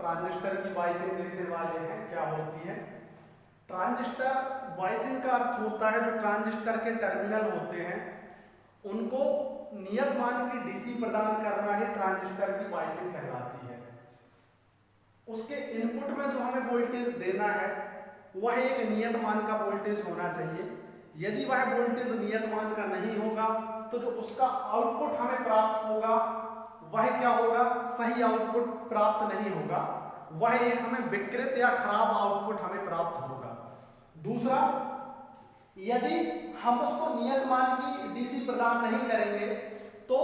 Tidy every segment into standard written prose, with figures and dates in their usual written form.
Transistor की biasing देखने वाले हैं, क्या होती है। ट्रांजिस्टर बाइसिंग का अर्थ होता है जो ट्रांजिस्टर के टर्मिनल होते हैं उनको नियत मान की डीसी प्रदान करना ही ट्रांजिस्टर की बाइसिंग कहलाती है। उसके इनपुट में जो हमें वोल्टेज देना है वह एक नियत मान का वोल्टेज होना चाहिए। यदि वह वोल्टेज नियत मान का नहीं होगा तो जो उसका आउटपुट हमें प्राप्त होगा वह क्या होगा, सही आउटपुट प्राप्त नहीं होगा, वह एक हमें विकृत या खराब आउटपुट हमें प्राप्त होगा। दूसरा, यदि हम उसको नियत मान की डीसी प्रदान नहीं करेंगे तो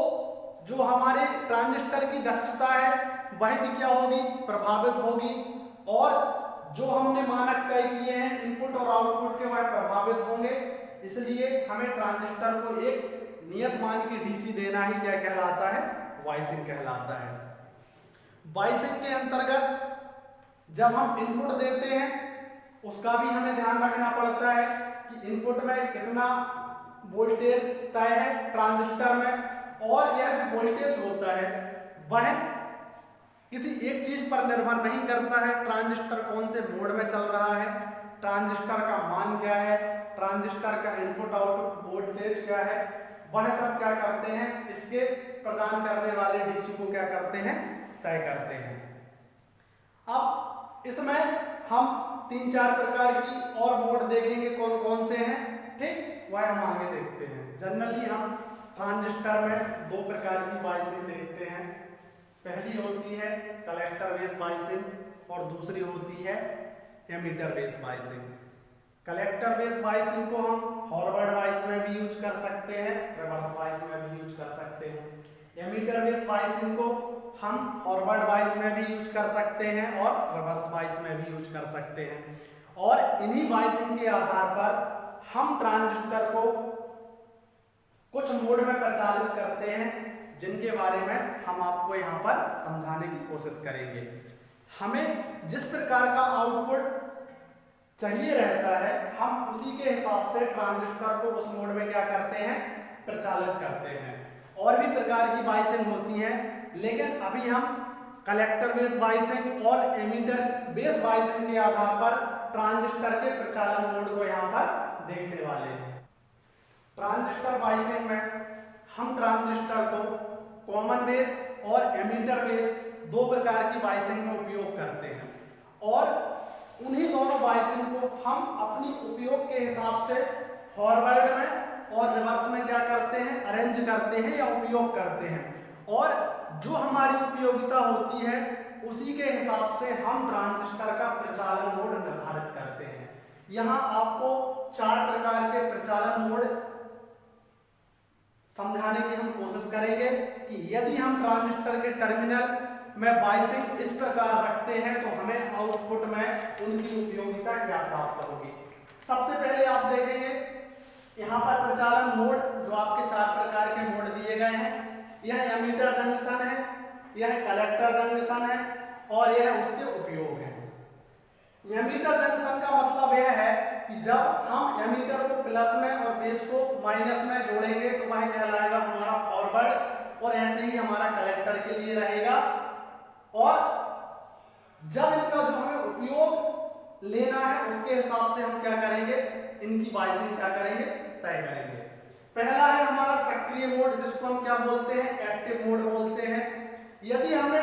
जो हमारे ट्रांजिस्टर की दक्षता है वह भी क्या होगी, प्रभावित होगी, और जो हमने मानक तय किए हैं इनपुट और आउटपुट के वह प्रभावित होंगे। इसलिए हमें ट्रांजिस्टर को एक नियत मान की डीसी देना ही क्या कहलाता है, बाइसिंग कहलाता है। बाइसिंग के अंतर्गत जब हम इनपुट देते हैं उसका भी हमें ध्यान रखना पड़ता है कि इनपुट में कितना वोल्टेज तय है ट्रांजिस्टर में, और यह जो वोल्टेज होता है वह किसी एक चीज पर निर्भर नहीं करता है। ट्रांजिस्टर कौन से मोड में चल रहा है, ट्रांजिस्टर का मान क्या है, ट्रांजिस्टर का इनपुट आउटपुट वोल्टेज क्या है, वह सब क्या करते हैं, इसके प्रदान करने वाले डीसी को क्या करते हैं, तय करते हैं। अब इसमें हम 3-4 प्रकार की और मोड देखेंगे कौन कौन से हैं, ठीक, वह हम आगे देखते हैं। जनरली हम ट्रांजिस्टर में 2 प्रकार की बाइसिंग देखते हैं। पहली होती है कलेक्टर बेस बाइसिंग और दूसरी होती है emitter base biasing. Collector base biasing को हम फॉरवर्ड बाइस में भी यूज कर सकते हैं, रिवर्स बाइस में भी यूज कर सकते हैं। एमीटर बेस बाइसिंग को हम फॉरवर्ड बाइस में भी यूज कर सकते हैं और रिवर्स बाइस में भी यूज कर सकते हैं। और इन्हीं बाइसिंग के आधार पर हम ट्रांजिस्टर को कुछ मोड में प्रचालित करते हैं जिनके बारे में हम आपको यहाँ पर समझाने की कोशिश करेंगे। हमें जिस प्रकार का आउटपुट चाहिए रहता है हम उसी के हिसाब से ट्रांजिस्टर को उस मोड में क्या करते हैं, प्रचालित करते हैं। और भी प्रकार की बाइसिंग होती है, लेकिन अभी हम कलेक्टर बेस बाइसिंग और एमीटर बेस बाइसिंग के आधार पर ट्रांजिस्टर के प्रचालन मोड को यहाँ पर देखने वाले हैं। ट्रांजिस्टर बाइसिंग में हम ट्रांजिस्टर को कॉमन बेस और एमीटर बेस 2 प्रकार की बाइसिंग में उपयोग करते हैं, और उन्हीं दोनों बाइसिंग को हम अपनी उपयोग के हिसाब से फॉरवर्ड में और रिवर्स में क्या करते हैं, अरेंज करते हैं या उपयोग करते हैं। और जो हमारी उपयोगिता होती है उसी के हिसाब से हम ट्रांजिस्टर का प्रचालन मोड निर्धारित करते हैं। यहाँ आपको 4 प्रकार के प्रचालन मोड समझाने की हम कोशिश करेंगे कि यदि हम ट्रांजिस्टर के टर्मिनल में बाइसिंग इस प्रकार रखते हैं तो हमें आउटपुट में उनकी उपयोगिता क्या प्राप्त होगी। सबसे पहले आप देखेंगे यहाँ पर प्रचालन मोड, जो आपके 4 प्रकार के मोड दिए गए हैं। यह एमीटर जंक्शन है, यह कलेक्टर जंक्शन है और यह उसके उपयोग है। एमीटर जंक्शन का मतलब यह है कि जब हम एमीटर को प्लस में और बेस को माइनस में जोड़ेंगे तो वह कहलाएगा हमारा फॉरवर्ड, और ऐसे ही हमारा कलेक्टर के लिए रहेगा। और जब इनका जो हमें उपयोग लेना है उसके हिसाब से हम क्या करेंगे, इनकी बाइसिंग क्या करेंगे, तय करेंगे। पहला है हमारा सक्रिय मोड, जिसको हम क्या बोलते हैं, एक्टिव मोड बोलते हैं। यदि हमने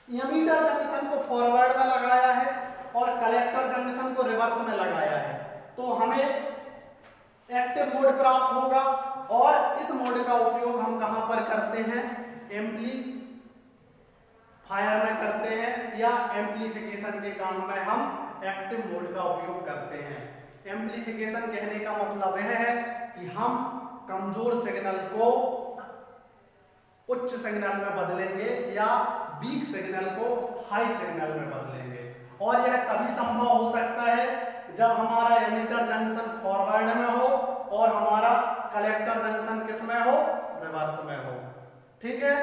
एमीटर जंक्शन को फॉरवर्ड में लगाया है और कलेक्टर जंक्शन को रिवर्स में लगाया है तो हमें एक्टिव मोड प्राप्त होगा। और इस मोड का उपयोग हम कहां पर करते हैं, एम्पलीफायर में करते हैं, या एम्पलीफिकेशन के काम में हम एक्टिव मोड का उपयोग करते हैं। एम्पलीफिकेशन कहने का मतलब यह है कि हम कमजोर सिग्नल को उच्च सिग्नल में बदलेंगे या वीक सिग्नल को हाई सिग्नल में बदलेंगे। और यह तभी संभव हो सकता है जब हमारा एमीटर जंक्शन फॉरवर्ड में हो और हमारा कलेक्टर जंक्शन किस में हो, रिवर्स में हो। ठीक है,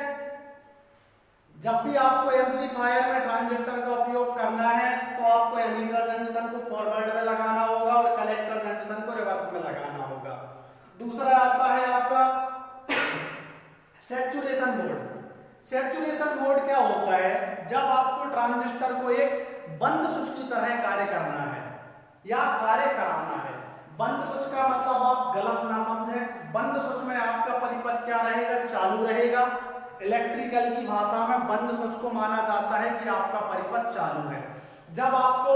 जब भी आपको एम्पलीफायर में ट्रांजिस्टर का उपयोग करना है तो आपको एमीटर जंक्शन को फॉरवर्ड में लगाना होगा और कलेक्टर जंक्शन को रिवर्स में लगाना होगा। दूसरा आता है आपका सैचुरेशन मोड। सैचुरेशन मोड क्या होता है? जब आपको ट्रांजिस्टर को एक बंद स्विच की तरह कार्य करना है या कार्य कराना है। बंद स्विच का मतलब आप गलत ना समझें। बंद स्विच में आपका परिपथ क्या रहेगा? चालू रहेगा। इलेक्ट्रिकल की भाषा में बंद स्विच को माना जाता है कि आपका परिपथ चालू है। जब आपको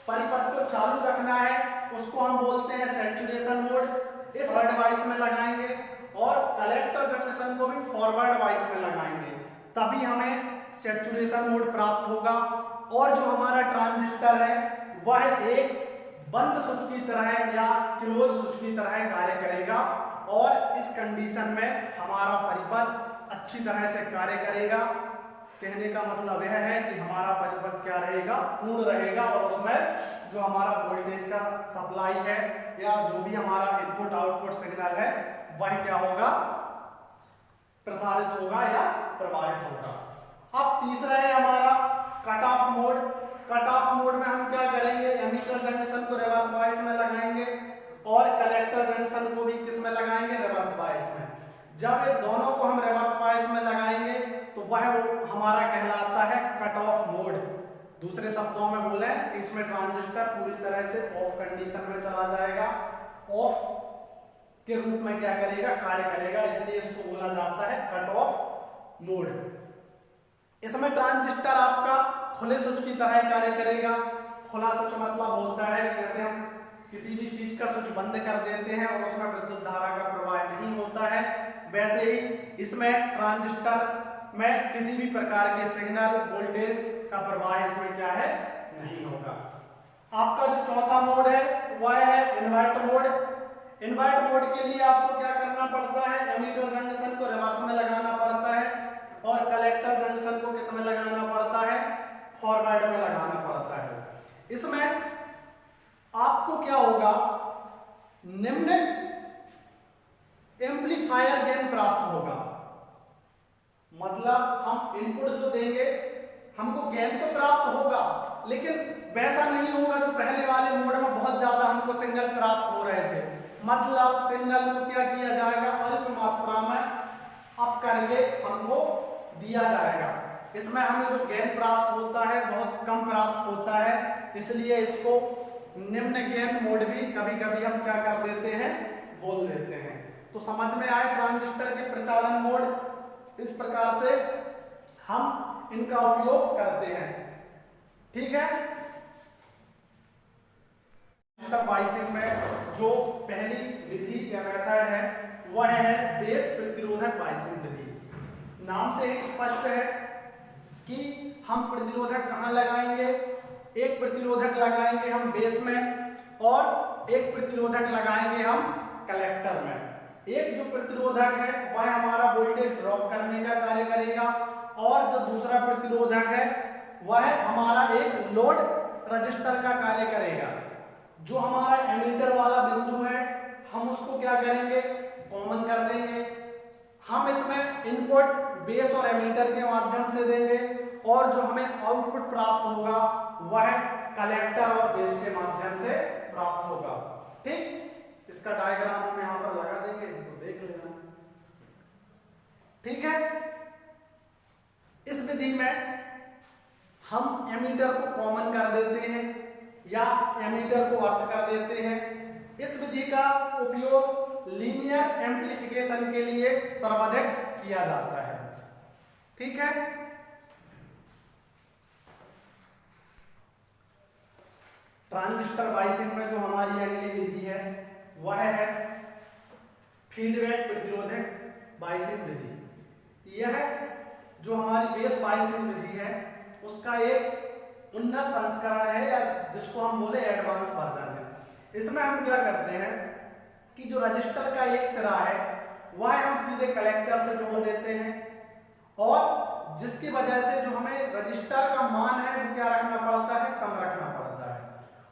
परिपथ को चालू रखना है उसको हम बोलते हैं सैचुरेशन मोड। इस डिवाइस में लगाएंगे और कलेक्टर जंक्शन को भी फॉरवर्ड वाइस में लगाएंगे, तभी हमें सैचुरेशन मोड प्राप्त होगा। और जो हमारा ट्रांजिस्टर है वह एक बंद स्विच की तरह या क्लोज स्विच की तरह कार्य करेगा और इस कंडीशन में हमारा परिपथ अच्छी तरह से कार्य करेगा। कहने का मतलब यह है कि हमारा परिपथ क्या रहेगा? पूर्ण रहेगा और उसमें जो हमारा वोल्टेज का सप्लाई है या जो भी हमारा इनपुट आउटपुट सिग्नल है वह क्या होगा? प्रसारित होगा या प्रवाहित होगा। अब तीसरा है हमारा cut off mode. Cut off mode में हम क्या करेंगे? एमीटर जंक्शन को रिवर्स बायस में लगाएंगे और कलेक्टर जंक्शन को भी किस में लगाएंगे? रिवर्स बायस में। जब ये दोनों को हम रिवर्स बायस में लगाएंगे तो वह हमारा कहलाता है कट ऑफ मोड। दूसरे शब्दों में बोले इसमें ट्रांजिस्टर पूरी तरह से ऑफ कंडीशन में चला जाएगा, ऑफ के रूप में क्या करेगा? कार्य करेगा, इसलिए इसको बोला जाता है कट ऑफ मोड। इसमें ट्रांजिस्टर आपका खुले स्विच की तरह कार्य करेगा। खुला स्विच मतलब होता है जैसे हम किसी भी चीज का स्विच बंद कर देते हैं और उसमें विद्युत धारा का प्रवाह नहीं होता है, वैसे ही इसमें ट्रांजिस्टर में किसी भी प्रकार के सिग्नल वोल्टेज का प्रवाह इसमें क्या है? नहीं होगा। आपका जो चौथा मोड है वह है इन्वर्ट मोड। इन्वर्ट मोड के लिए आपको क्या करना पड़ता है? एमीटर जंक्शन को रिवर्स में लगाना पड़ता है और कलेक्टर जंक्शन को किस में लगाना पड़ता है? फॉरवर्ड में लगाना पड़ता है। इसमें आपको क्या होगा? निम्न एम्पलीफायर गेन प्राप्त होगा। मतलब हम इनपुट जो देंगे हमको गेन तो प्राप्त होगा, लेकिन वैसा नहीं होगा जो पहले वाले मोड में बहुत ज्यादा हमको सिग्नल प्राप्त हो रहे थे। मतलब सिग्नल को क्या किया जाएगा? अल्प मात्रा में अप करके हमको दिया जाएगा। इसमें हमें जो गेन प्राप्त होता है बहुत कम प्राप्त होता है, इसलिए इसको निम्न गेन मोड भी कभी कभी हम क्या कर देते हैं? बोल देते हैं। तो समझ में आए ट्रांजिस्टर के प्रचालन मोड। इस प्रकार से हम इनका उपयोग करते हैं। ठीक है। बायसिंग में जो पहली विधि या मेथड है वह है बेस प्रतिरोधक बायसिंग विधि। नाम से ही स्पष्ट है कि हम प्रतिरोधक कहाँ लगाएंगे? एक प्रतिरोधक लगाएंगे हम बेस में और एक प्रतिरोधक लगाएंगे हम कलेक्टर में। एक जो प्रतिरोधक है वह हमारा वोल्टेज ड्रॉप करने का कार्य करेगा और जो दूसरा प्रतिरोधक है वह हमारा एक लोड रजिस्टर का कार्य करेगा। जो हमारा एमीटर वाला बिंदु है हम उसको क्या करेंगे? कॉमन कर देंगे। हम इसमें इनपुट बेस और एमीटर के माध्यम से देंगे और जो हमें आउटपुट प्राप्त होगा वह कलेक्टर और बेस के माध्यम से प्राप्त होगा। ठीक, इसका डायग्राम हम यहां पर लगा देंगे तो देख लेना। ठीक है। इस विधि में हम एमीटर को कॉमन कर देते हैं या एमीटर को अर्थ कर देते हैं। इस विधि का उपयोग लीनियर एम्प्लीफिकेशन के लिए सर्वाधिक किया जाता है। ठीक है। ट्रांजिस्टर बायसिंग में जो हमारी अगली विधि है वह है फीडबैक प्रतिरोधक बायसिंग विधि। यह जो हमारी बेस बायसिंग विधि है उसका एक उन्नत संस्करण है या जिसको हम बोले एडवांस वर्जन है। इसमें हम क्या करते हैं कि जो रजिस्टर का एक सिरा है वह हम सीधे कलेक्टर से जोड़ देते हैं और जिसकी वजह से जो हमें रजिस्टर का मान है वो क्या रखना पड़ता है? कम रखना पड़ता है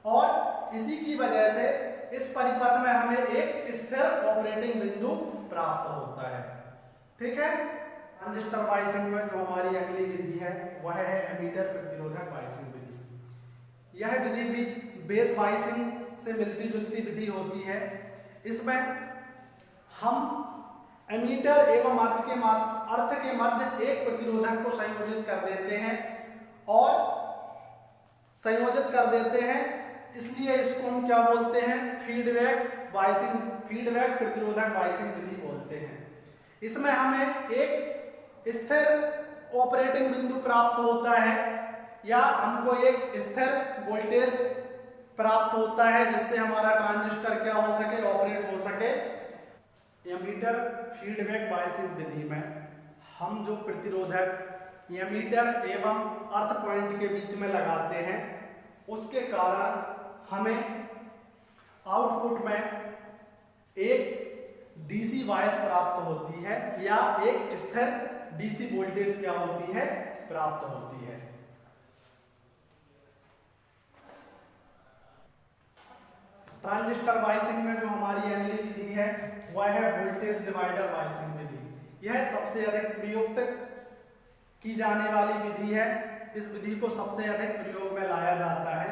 और इसी की वजह से इस परिपथ में हमें एक स्थिर ऑपरेटिंग बिंदु प्राप्त होता है। ठीक है। ट्रांजिस्टर बायसिंग में जो हमारी अगली विधि है वह है एमीटर प्रतिरोधक बायसिंग विधि। यह विधि भी बेस बायसिंग से मिलती जुलती विधि होती है। इसमें हम एमीटर एवं अर्थ के मध्य एक प्रतिरोधक को संयोजित कर देते हैं इसलिए इसको हम क्या बोलते हैं, फीडबैक प्रतिरोधक बायसिंग विधि बोलते हैं। इसमें हमें एक स्थिर ऑपरेटिंग बिंदु प्राप्त होता है या हमको एक स्थिर वोल्टेज प्राप्त होता है जिससे हमारा ट्रांजिस्टर क्या हो सके, ऑपरेट हो सके। एमीटर फीडबैक बायसिंग विधि में हम जो प्रतिरोधक एमीटर एवं अर्थ पॉइंट के बीच में लगाते हैं उसके कारण हमें आउटपुट में एक डीसी वॉइस प्राप्त होती है या एक स्थिर डीसी वोल्टेज क्या होती है, प्राप्त होती है। ट्रांजिस्टर बायसिंग में जो हमारी अगली विधि है वह है वोल्टेज डिवाइडर बायसिंग विधि। यह सबसे अधिक प्रयुक्त की जाने वाली विधि है। इस विधि को सबसे अधिक प्रयोग में लाया जाता है।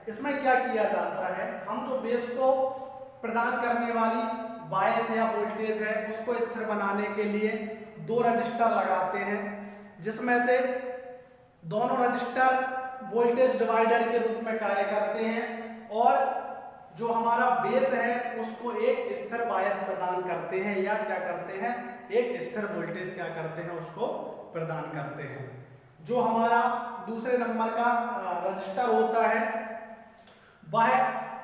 इसमें क्या किया जाता है, हम जो बेस को प्रदान करने वाली बायस या वोल्टेज है उसको स्थिर बनाने के लिए दो रजिस्टर लगाते हैं जिसमें से दोनों रजिस्टर वोल्टेज डिवाइडर के रूप में कार्य करते हैं और जो हमारा बेस है उसको एक स्थिर बायस प्रदान करते हैं या क्या करते हैं, एक स्थिर वोल्टेज क्या करते हैं, उसको प्रदान करते हैं। जो हमारा दूसरे नंबर का रजिस्टर होता है वह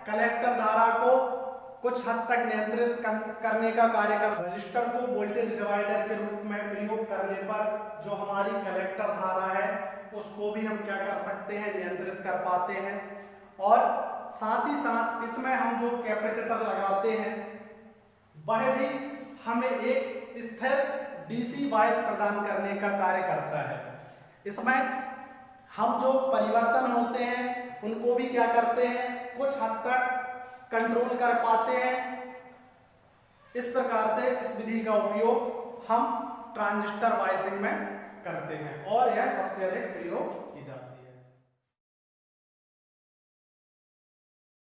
कलेक्टर धारा को कुछ हद तक नियंत्रित करने का कार्य कर रजिस्टर को वोल्टेज डिवाइडर के रूप में प्रयोग करने पर जो हमारी कलेक्टर धारा है उसको भी हम क्या कर सकते हैं, नियंत्रित कर पाते हैं। और साथ ही साथ इसमें हम जो कैपेसिटर लगाते हैं वह भी हमें एक स्थिर डीसी वॉइस प्रदान करने का कार्य करता है। इसमें हम जो परिवर्तन होते हैं उनको भी क्या करते हैं, कुछ हद तक कंट्रोल कर पाते हैं। इस प्रकार से इस विधि का उपयोग हम ट्रांजिस्टर बायसिंग में करते हैं और यह सबसे अधिक प्रयोग